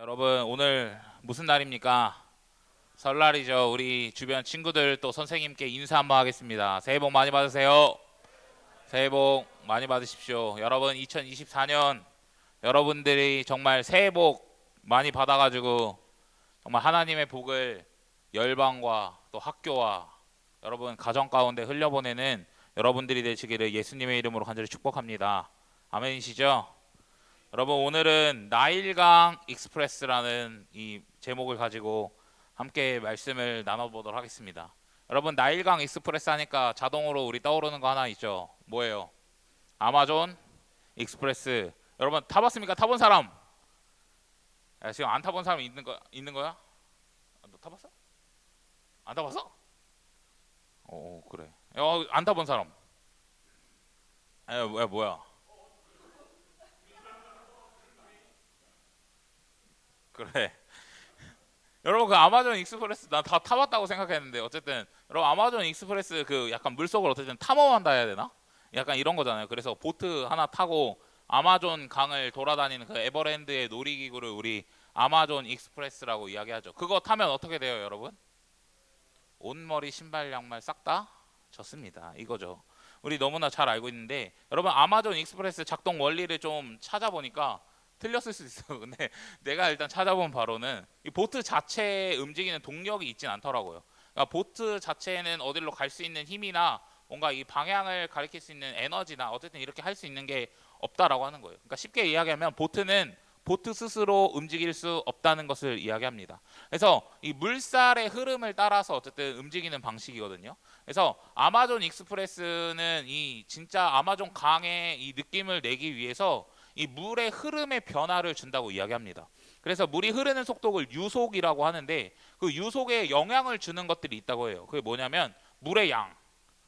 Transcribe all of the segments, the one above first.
여러분 오늘 무슨 날입니까? 설날이죠. 우리 주변 친구들 또 선생님께 인사 한번 하겠습니다. 새해 복 많이 받으세요. 새해 복 많이 받으십시오. 여러분 2024년 여러분들이 정말 새해 복 많이 받아가지고 정말 하나님의 복을 열방과 또 학교와 여러분 가정 가운데 흘려보내는 여러분들이 되시기를 예수님의 이름으로 간절히 축복합니다. 아멘이시죠? 여러분 오늘은 나일강 익스프레스라는 이 제목을 가지고 함께 말씀을 나눠보도록 하겠습니다. 여러분 나일강 익스프레스 하니까 자동으로 우리 떠오르는 거 하나 있죠. 뭐예요? 아마존 익스프레스. 여러분 타봤습니까? 타본 사람? 야, 지금 안 타본 사람 있는 거야? 너 타봤어? 안 타봤어? 그래. 안 타본 사람? 뭐야? 그래. 여러분 그 아마존 익스프레스 나 다 타봤다고 생각했는데 어쨌든 여러분 아마존 익스프레스 그 약간 물속을 어쨌든 탐험한다 해야 되나? 약간 이런 거잖아요. 그래서 보트 하나 타고 아마존 강을 돌아다니는 그 에버랜드의 놀이기구를 우리 아마존 익스프레스라고 이야기하죠. 그거 타면 어떻게 돼요, 여러분? 온머리 신발 양말 싹 다 젖습니다. 이거죠. 우리 너무나 잘 알고 있는데 여러분 아마존 익스프레스 작동 원리를 좀 찾아보니까 틀렸을 수 있어. 근데 내가 일단 찾아본 바로는 이 보트 자체에 움직이는 동력이 있진 않더라고요. 그러니까 보트 자체는 어디로 갈 수 있는 힘이나 뭔가 이 방향을 가리킬 수 있는 에너지나 어쨌든 이렇게 할 수 있는 게 없다라고 하는 거예요. 그러니까 쉽게 이야기하면 보트는 보트 스스로 움직일 수 없다는 것을 이야기합니다. 그래서 이 물살의 흐름을 따라서 어쨌든 움직이는 방식이거든요. 그래서 아마존 익스프레스는 이 진짜 아마존 강의 이 느낌을 내기 위해서 이 물의 흐름의 변화를 준다고 이야기합니다. 그래서 물이 흐르는 속도를 유속이라고 하는데 그 유속에 영향을 주는 것들이 있다고 해요. 그게 뭐냐면 물의 양.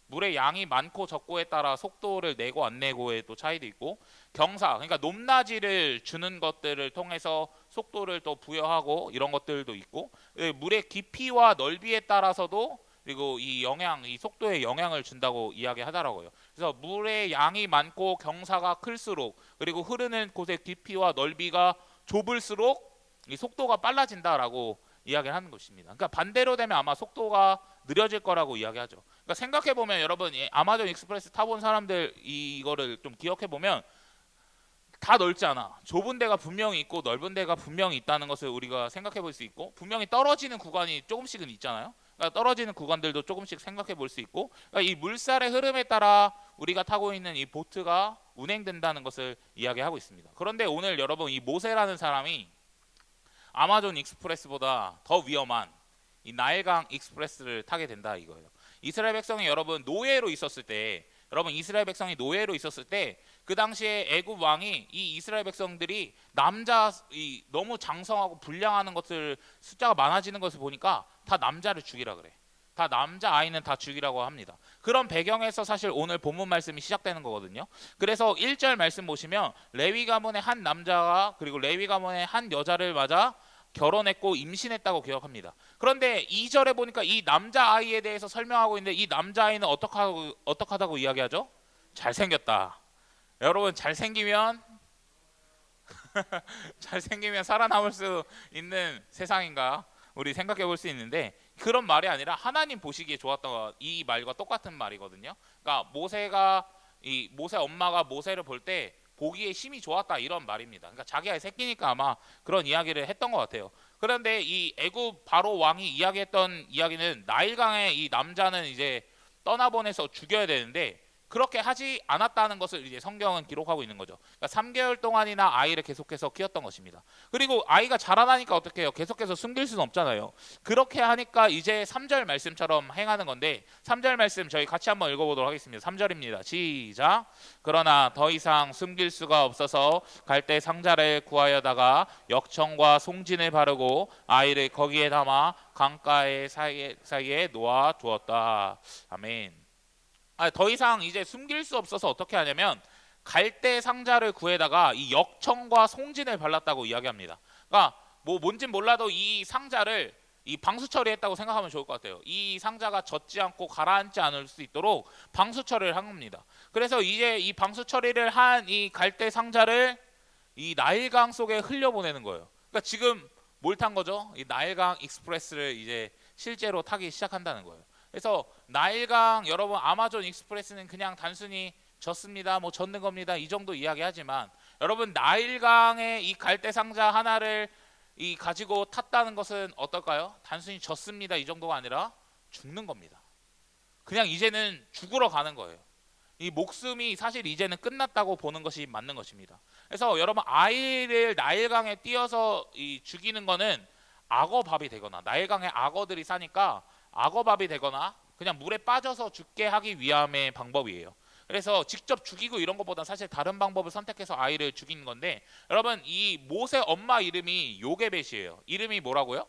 물의 양이 많고 적고에 따라 속도를 내고 안 내고의 또 차이도 있고 경사, 그러니까 높낮이를 주는 것들을 통해서 속도를 또 부여하고 이런 것들도 있고 물의 깊이와 넓이에 따라서도 그리고 이 속도에 영향을 준다고 이야기하더라고요. 그래서 물의 양이 많고 경사가 클수록 그리고 흐르는 곳의 깊이와 넓이가 좁을수록 이 속도가 빨라진다라고 이야기를 하는 것입니다. 그러니까 반대로 되면 아마 속도가 느려질 거라고 이야기하죠. 그러니까 생각해 보면 여러분 아마존 익스프레스 타본 사람들 이거를 좀 기억해 보면 다 넓지 않아. 좁은 데가 분명히 있고 넓은 데가 분명히 있다는 것을 우리가 생각해 볼 수 있고 분명히 떨어지는 구간이 조금씩은 있잖아요. 그러니까 떨어지는 구간들도 조금씩 생각해 볼 수 있고 그러니까 이 물살의 흐름에 따라 우리가 타고 있는 이 보트가 운행된다는 것을 이야기하고 있습니다. 그런데 오늘 여러분 이 모세라는 사람이 아마존 익스프레스보다 더 위험한 이 나일강 익스프레스를 타게 된다 이거예요. 이스라엘 백성이 여러분 노예로 있었을 때 여러분 이스라엘 백성이 노예로 있었을 때 그 당시에 애굽 왕이 이 이스라엘 백성들이 너무 장성하고 불량하는 것을 숫자가 많아지는 것을 보니까 다 남자를 죽이라 그래. 다 남자 아이는 다 죽이라고 합니다. 그런 배경에서 사실 오늘 본문 말씀이 시작되는 거거든요. 그래서 1절 말씀 보시면 레위 가문의 한 남자가 그리고 레위 가문의 한 여자를 맞아 결혼했고 임신했다고 기억합니다. 그런데 2절에 보니까 이 남자아이에 대해서 설명하고 있는데 이 남자아이는 어떡하다고 이야기하죠? 잘생겼다. 여러분 잘생기면 살아남을 수 있는 세상인가? 우리 생각해 볼 수 있는데 그런 말이 아니라 하나님 보시기에 좋았던 이 말과 똑같은 말이거든요. 그러니까 모세 엄마가 모세를 볼 때 보기에 힘이 좋았다 이런 말입니다. 그러니까 자기 아이 새끼니까 아마 그런 이야기를 했던 것 같아요. 그런데 이 애굽 바로 왕이 이야기했던 이야기는 나일강의 이 남자는 이제 떠나보내서 죽여야 되는데 그렇게 하지 않았다는 것을 이제 성경은 기록하고 있는 거죠. 그러니까 3개월 동안이나 아이를 계속해서 키웠던 것입니다. 그리고 아이가 자라나니까 어떻게 해요? 계속해서 숨길 수는 없잖아요. 그렇게 하니까 이제 3절 말씀처럼 행하는 건데 3절 말씀 저희 같이 한번 읽어보도록 하겠습니다. 3절입니다. 시작. 그러나 더 이상 숨길 수가 없어서 갈대 상자를 구하여다가 역청과 송진을 바르고 아이를 거기에 담아 강가의 사이에 놓아 두었다. 아멘. 더 이상 이제 숨길 수 없어서 어떻게 하냐면 갈대 상자를 구해다가 이 역청과 송진을 발랐다고 이야기합니다. 그러니까 뭐 뭔진 몰라도 이 상자를 이 방수 처리했다고 생각하면 좋을 것 같아요. 이 상자가 젖지 않고 가라앉지 않을 수 있도록 방수 처리를 한 겁니다. 그래서 이제 이 방수 처리를 한 이 갈대 상자를 이 나일강 속에 흘려보내는 거예요. 그러니까 지금 뭘 탄 거죠? 이 나일강 익스프레스를 이제 실제로 타기 시작한다는 거예요. 그래서 나일강 여러분 아마존 익스프레스는 그냥 단순히 졌습니다. 뭐 졌는 겁니다. 이 정도 이야기하지만 여러분 나일강의 이 갈대 상자 하나를 이 가지고 탔다는 것은 어떨까요? 단순히 졌습니다. 이 정도가 아니라 죽는 겁니다. 그냥 이제는 죽으러 가는 거예요. 이 목숨이 사실 이제는 끝났다고 보는 것이 맞는 것입니다. 그래서 여러분 아이를 나일강에 띄어서 이 죽이는 거는 악어밥이 되거나 나일강에 악어들이 사니까 악어밥이 되거나 그냥 물에 빠져서 죽게 하기 위함의 방법이에요. 그래서 직접 죽이고 이런 것보다 사실 다른 방법을 선택해서 아이를 죽이는 건데 여러분 이 못의 엄마 이름이 요게벳이에요. 이름이 뭐라고요?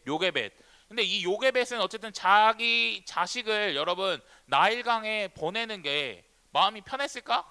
요게벳. 근데 이 요게벳은 어쨌든 자기 자식을 여러분 나일강에 보내는 게 마음이 편했을까?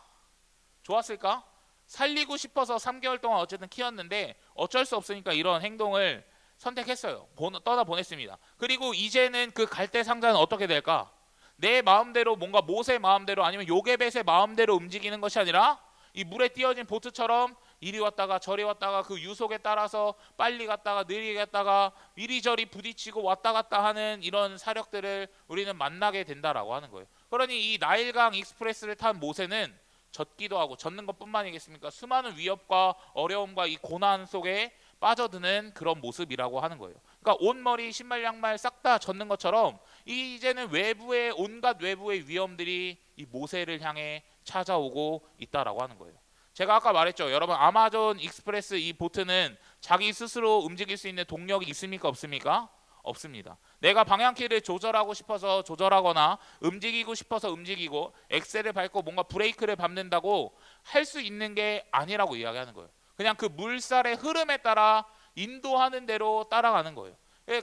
좋았을까? 살리고 싶어서 3개월 동안 어쨌든 키웠는데 어쩔 수 없으니까 이런 행동을 선택했어요. 떠나 보냈습니다. 그리고 이제는 그 갈대 상자는 어떻게 될까? 내 마음대로 뭔가 못의 마음대로 아니면 요게벳의 마음대로 움직이는 것이 아니라 이 물에 띄어진 보트처럼 이리 왔다가 저리 왔다가 그 유속에 따라서 빨리 갔다가 느리게 갔다가 이리저리 부딪히고 왔다 갔다 하는 이런 사력들을 우리는 만나게 된다라고 하는 거예요. 그러니 이 나일강 익스프레스를 탄 모세는 젖기도 하고 젖는 것뿐만이겠습니까? 수많은 위협과 어려움과 이 고난 속에 빠져드는 그런 모습이라고 하는 거예요. 그러니까 옷머리, 신발, 양말 싹 다 젖는 것처럼 이제는 외부의 온갖 외부의 위험들이 이 모세를 향해 찾아오고 있다라고 하는 거예요. 제가 아까 말했죠. 여러분 아마존 익스프레스 이 보트는 자기 스스로 움직일 수 있는 동력이 있습니까? 없습니까? 없습니다. 내가 방향키를 조절하고 싶어서 조절하거나 움직이고 싶어서 움직이고 엑셀을 밟고 뭔가 브레이크를 밟는다고 할 수 있는 게 아니라고 이야기하는 거예요. 그냥 그 물살의 흐름에 따라 인도하는 대로 따라가는 거예요.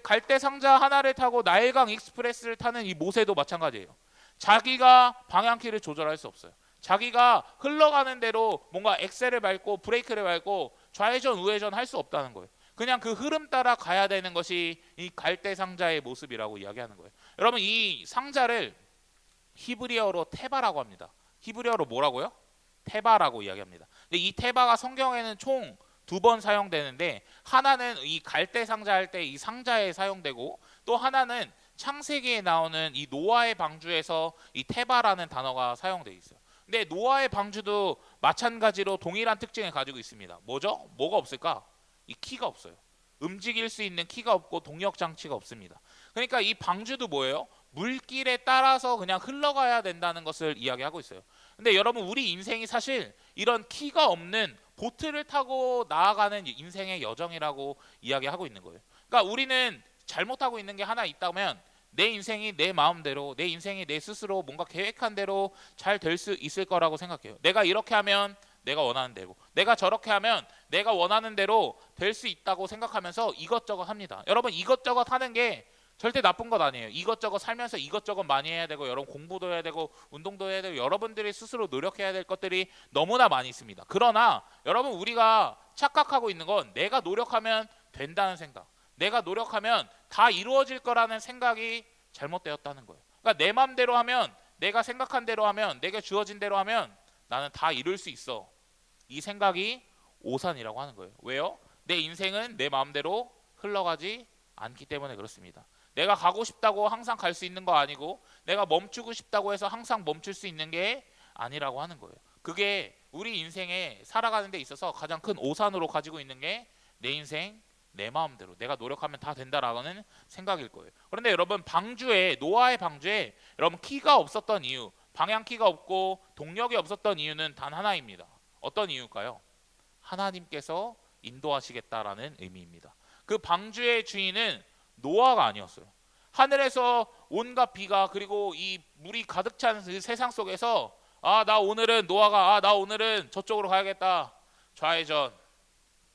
갈대 상자 하나를 타고 나일강 익스프레스를 타는 이 모세도 마찬가지예요. 자기가 방향키를 조절할 수 없어요. 자기가 흘러가는 대로 뭔가 엑셀을 밟고 브레이크를 밟고 좌회전 우회전 할 수 없다는 거예요. 그냥 그 흐름 따라 가야 되는 것이 이 갈대 상자의 모습이라고 이야기하는 거예요. 여러분 이 상자를 히브리어로 테바라고 합니다. 히브리어로 뭐라고요? 테바라고 이야기합니다. 근데 이 테바가 성경에는 총 2번 사용되는데 하나는 이 갈대 상자 할 때 이 상자에 사용되고 또 하나는 창세기에 나오는 이 노아의 방주에서 이 테바라는 단어가 사용되어 있어요. 근데 노아의 방주도 마찬가지로 동일한 특징을 가지고 있습니다. 뭐죠? 뭐가 없을까? 이 키가 없어요. 움직일 수 있는 키가 없고 동력 장치가 없습니다. 그러니까 이 방주도 뭐예요? 물길에 따라서 그냥 흘러가야 된다는 것을 이야기하고 있어요. 근데 여러분 우리 인생이 사실 이런 키가 없는 보트를 타고 나아가는 인생의 여정이라고 이야기하고 있는 거예요. 그러니까 우리는 잘못하고 있는 게 하나 있다면 내 인생이 내 마음대로 내 인생이 내 스스로 뭔가 계획한 대로 잘 될 수 있을 거라고 생각해요. 내가 이렇게 하면 내가 원하는 대로 내가 저렇게 하면 내가 원하는 대로 될 수 있다고 생각하면서 이것저것 합니다. 여러분 이것저것 하는 게 절대 나쁜 것 아니에요. 이것저것 살면서 이것저것 많이 해야 되고 여러분 공부도 해야 되고 운동도 해야 되고 여러분들이 스스로 노력해야 될 것들이 너무나 많이 있습니다. 그러나 여러분 우리가 착각하고 있는 건 내가 노력하면 된다는 생각, 내가 노력하면 다 이루어질 거라는 생각이 잘못되었다는 거예요. 그러니까 내 맘대로 하면 내가 생각한 대로 하면 내게 주어진 대로 하면 나는 다 이룰 수 있어. 이 생각이 오산이라고 하는 거예요. 왜요? 내 인생은 내 마음대로 흘러가지 않기 때문에 그렇습니다. 내가 가고 싶다고 항상 갈 수 있는 거 아니고 내가 멈추고 싶다고 해서 항상 멈출 수 있는 게 아니라고 하는 거예요. 그게 우리 인생에 살아가는 데 있어서 가장 큰 오산으로 가지고 있는 게 내 인생 내 마음대로 내가 노력하면 다 된다라는 생각일 거예요. 그런데 여러분 방주에 노아의 방주에 여러분 키가 없었던 이유, 방향키가 없고 동력이 없었던 이유는 단 하나입니다. 어떤 이유일까요? 하나님께서 인도하시겠다라는 의미입니다. 그 방주의 주인은 노아가 아니었어요. 하늘에서 온갖 비가 그리고 이 물이 가득 찬 세상 속에서 나 오늘은 노아가 나 오늘은 저쪽으로 가야겠다. 좌회전.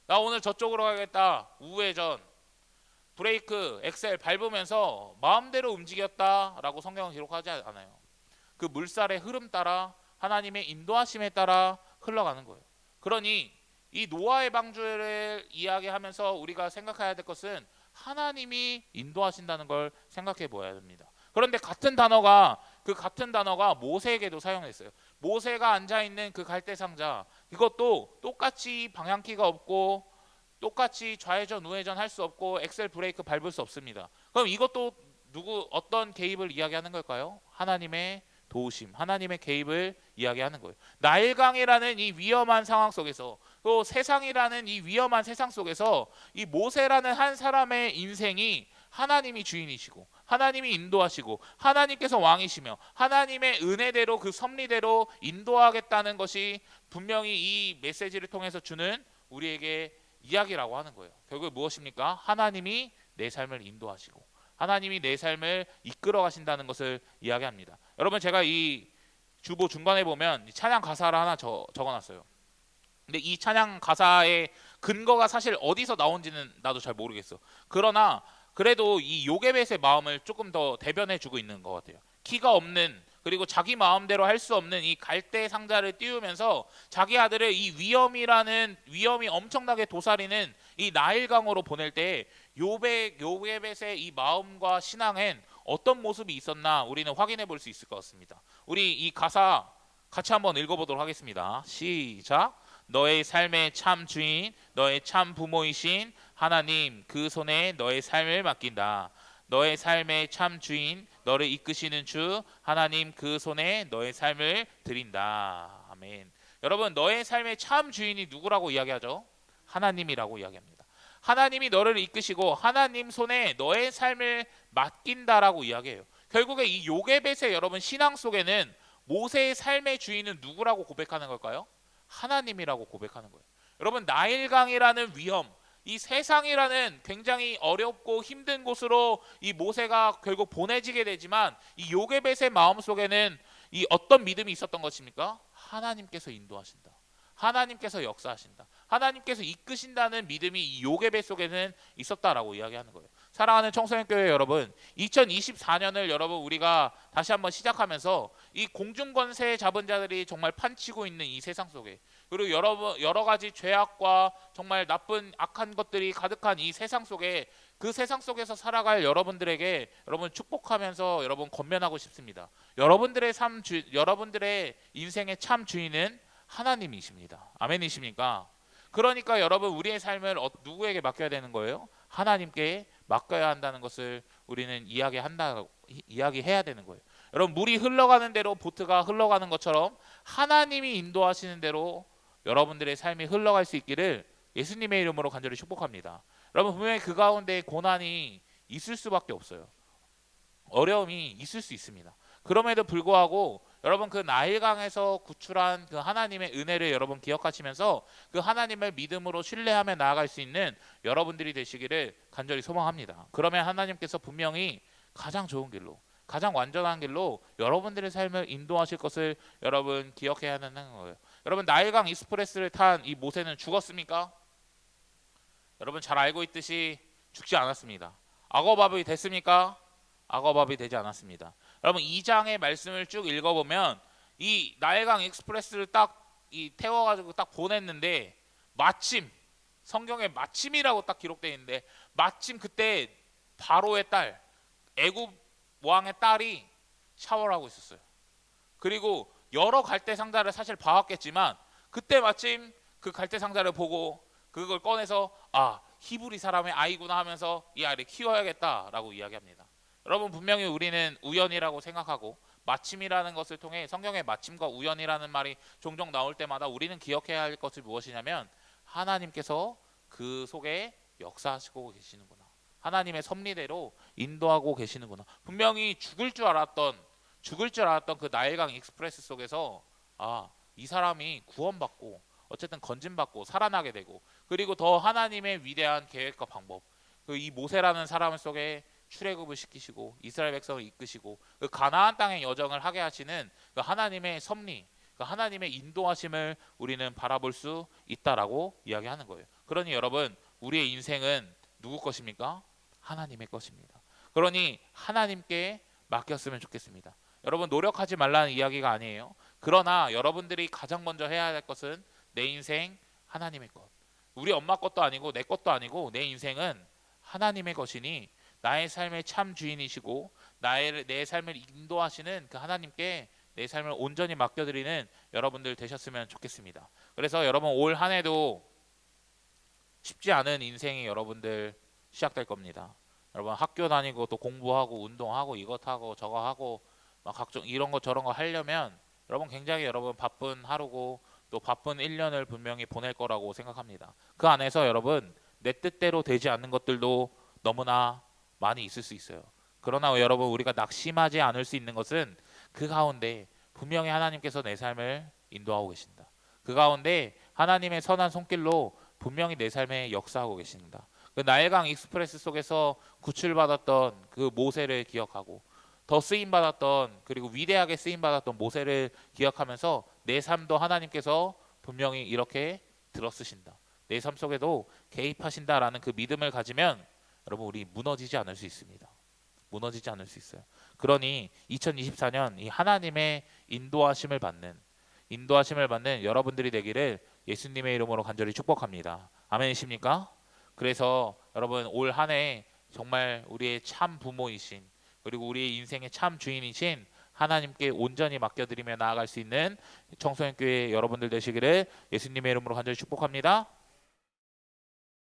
나 오늘 저쪽으로 가야겠다. 우회전. 브레이크, 엑셀 밟으면서 마음대로 움직였다라고 성경은 기록하지 않아요. 그 물살의 흐름 따라 하나님의 인도하심에 따라 흘러가는 거예요. 그러니 이 노아의 방주를 이야기하면서 우리가 생각해야 될 것은 하나님이 인도하신다는 걸 생각해 보아야 됩니다. 그런데 같은 단어가 모세에게도 사용했어요. 모세가 앉아 있는 그 갈대 상자 이것도 똑같이 방향키가 없고 똑같이 좌회전 우회전 할 수 없고 엑셀 브레이크 밟을 수 없습니다. 그럼 이것도 어떤 개입을 이야기하는 걸까요? 하나님의 도우심, 하나님의 개입을 이야기하는 거예요. 나일강이라는 이 위험한 상황 속에서, 또 세상이라는 이 위험한 세상 속에서 이 모세라는 한 사람의 인생이 하나님이 주인이시고 하나님이 인도하시고 하나님께서 왕이시며 하나님의 은혜대로 그 섭리대로 인도하겠다는 것이 분명히 이 메시지를 통해서 주는 우리에게 이야기라고 하는 거예요. 결국 무엇입니까? 하나님이 내 삶을 인도하시고 하나님이 내 삶을 이끌어 가신다는 것을 이야기합니다. 여러분, 제가 이 주보 중간에 보면 찬양 가사를 하나 적어놨어요. 근데 이 찬양 가사의 근거가 사실 어디서 나온지는 나도 잘 모르겠어. 그러나 그래도 이 요게벳의 마음을 조금 더 대변해주고 있는 것 같아요. 키가 없는, 그리고 자기 마음대로 할 수 없는 이 갈대 상자를 띄우면서 자기 아들을 이 위험이 엄청나게 도사리는 이 나일강으로 보낼 때 요게벳의 이 마음과 신앙엔 어떤 모습이 있었나 우리는 확인해 볼 수 있을 것 같습니다. 우리 이 가사 같이 한번 읽어보도록 하겠습니다. 시작. 너의 삶의 참 주인, 너의 참 부모이신 하나님, 그 손에 너의 삶을 맡긴다. 너의 삶의 참 주인, 너를 이끄시는 주 하나님, 그 손에 너의 삶을 드린다. 아멘. 여러분, 너의 삶의 참 주인이 누구라고 이야기하죠? 하나님이라고 이야기합니다. 하나님이 너를 이끄시고 하나님 손에 너의 삶을 맡긴다라고 이야기해요. 결국에 이 요게벳의 여러분 신앙 속에는 모세의 삶의 주인은 누구라고 고백하는 걸까요? 하나님이라고 고백하는 거예요. 여러분, 나일강이라는 위험, 이 세상이라는 굉장히 어렵고 힘든 곳으로 이 모세가 결국 보내지게 되지만 이 요게벳의 마음속에는 이 어떤 믿음이 있었던 것입니까? 하나님께서 인도하신다. 하나님께서 역사하신다. 하나님께서 이끄신다는 믿음이 이 요게벳 속에는 있었다라고 이야기하는 거예요. 사랑하는 청소년교회 여러분, 2024년을 여러분 우리가 다시 한번 시작하면서 이 공중권세 잡은 자들이 정말 판치고 있는 이 세상 속에, 그리고 여러 가지 죄악과 정말 나쁜 악한 것들이 가득한 이 세상 속에, 그 세상 속에서 살아갈 여러분들에게 여러분 축복하면서 여러분 권면하고 싶습니다. 여러분들의 여러분들의 인생의 참 주인은 하나님이십니다. 아멘이십니까? 그러니까 여러분, 우리의 삶을 누구에게 맡겨야 되는 거예요? 하나님께 맡겨야 한다는 것을 우리는 이야기해야 되는 거예요. 여러분, 물이 흘러가는 대로 보트가 흘러가는 것처럼 하나님이 인도하시는 대로 여러분들의 삶이 흘러갈 수 있기를 예수님의 이름으로 간절히 축복합니다. 여러분, 분명히 그 가운데 고난이 있을 수밖에 없어요. 어려움이 있을 수 있습니다. 그럼에도 불구하고 여러분, 그 나일강에서 구출한 그 하나님의 은혜를 여러분 기억하시면서 그 하나님을 믿음으로 신뢰하며 나아갈 수 있는 여러분들이 되시기를 간절히 소망합니다. 그러면 하나님께서 분명히 가장 좋은 길로, 가장 완전한 길로 여러분들의 삶을 인도하실 것을 여러분 기억해야 하는 거예요. 여러분, 나일강 익스프레스를 탄 이 모세는 죽었습니까? 여러분 잘 알고 있듯이 죽지 않았습니다. 악어밥이 됐습니까? 악어밥이 되지 않았습니다. 여러분, 2장의 말씀을 쭉 읽어보면 이 나일강 익스프레스를 딱 태워가지고 딱 보냈는데, 마침 성경에 마침이라고 딱 기록되어 있는데, 마침 그때 바로의 딸, 애굽 왕의 딸이 샤워를 하고 있었어요. 그리고 여러 갈대 상자를 사실 봐왔겠지만 그때 마침 그 갈대 상자를 보고 그걸 꺼내서 히브리 사람의 아이구나 하면서 이 아이를 키워야겠다라고 이야기합니다. 여러분, 분명히 우리는 우연이라고 생각하고 마침이라는 것을 통해 성경의 마침과 우연이라는 말이 종종 나올 때마다 우리는 기억해야 할 것이 무엇이냐면 하나님께서 그 속에 역사하시고 계시는구나. 하나님의 섭리대로 인도하고 계시는구나. 분명히 죽을 줄 알았던 그 나일강 익스프레스 속에서 이 사람이 구원받고 어쨌든 건진받고 살아나게 되고, 그리고 더 하나님의 위대한 계획과 방법, 그 이 모세라는 사람 속에 출애굽을 시키시고 이스라엘 백성을 이끄시고 그 가나안 땅의 여정을 하게 하시는 그 하나님의 섭리, 그 하나님의 인도하심을 우리는 바라볼 수 있다라고 이야기하는 거예요. 그러니 여러분, 우리의 인생은 누구 것입니까? 하나님의 것입니다. 그러니 하나님께 맡겼으면 좋겠습니다. 여러분, 노력하지 말라는 이야기가 아니에요. 그러나 여러분들이 가장 먼저 해야 할 것은 내 인생 하나님의 것, 우리 엄마 것도 아니고 내 것도 아니고 내 인생은 하나님의 것이니 나의 삶의 참 주인이시고 내 삶을 인도하시는 그 하나님께 내 삶을 온전히 맡겨드리는 여러분들 되셨으면 좋겠습니다. 그래서 여러분, 올 한 해도 쉽지 않은 인생이 여러분들 시작될 겁니다. 여러분 학교 다니고 또 공부하고 운동하고 이것 하고 저거 하고 막 각종 이런 거 저런 거 하려면 여러분 굉장히 여러분 바쁜 하루고 또 바쁜 1년을 분명히 보낼 거라고 생각합니다. 그 안에서 여러분 내 뜻대로 되지 않는 것들도 너무나 많이 있을 수 있어요. 그러나 여러분 우리가 낙심하지 않을 수 있는 것은 그 가운데 분명히 하나님께서 내 삶을 인도하고 계신다. 그 가운데 하나님의 선한 손길로 분명히 내 삶에 역사하고 계십니다. 그 나일강 익스프레스 속에서 구출받았던 그 모세를 기억하고 더 쓰임 받았던 그리고 위대하게 쓰임 받았던 모세를 기억하면서 내 삶도 하나님께서 분명히 이렇게 들어쓰신다. 내 삶 속에도 개입하신다라는 그 믿음을 가지면 여러분 우리 무너지지 않을 수 있습니다. 무너지지 않을 수 있어요. 그러니 2024년 이 하나님의 인도하심을 받는 여러분들이 되기를 예수님의 이름으로 간절히 축복합니다. 아멘이십니까? 그래서 여러분 올 한 해 정말 우리의 참 부모이신 그리고 우리의 인생의 참 주인이신 하나님께 온전히 맡겨드리며 나아갈 수 있는 청소년교회 여러분들 되시기를 예수님의 이름으로 간절히 축복합니다.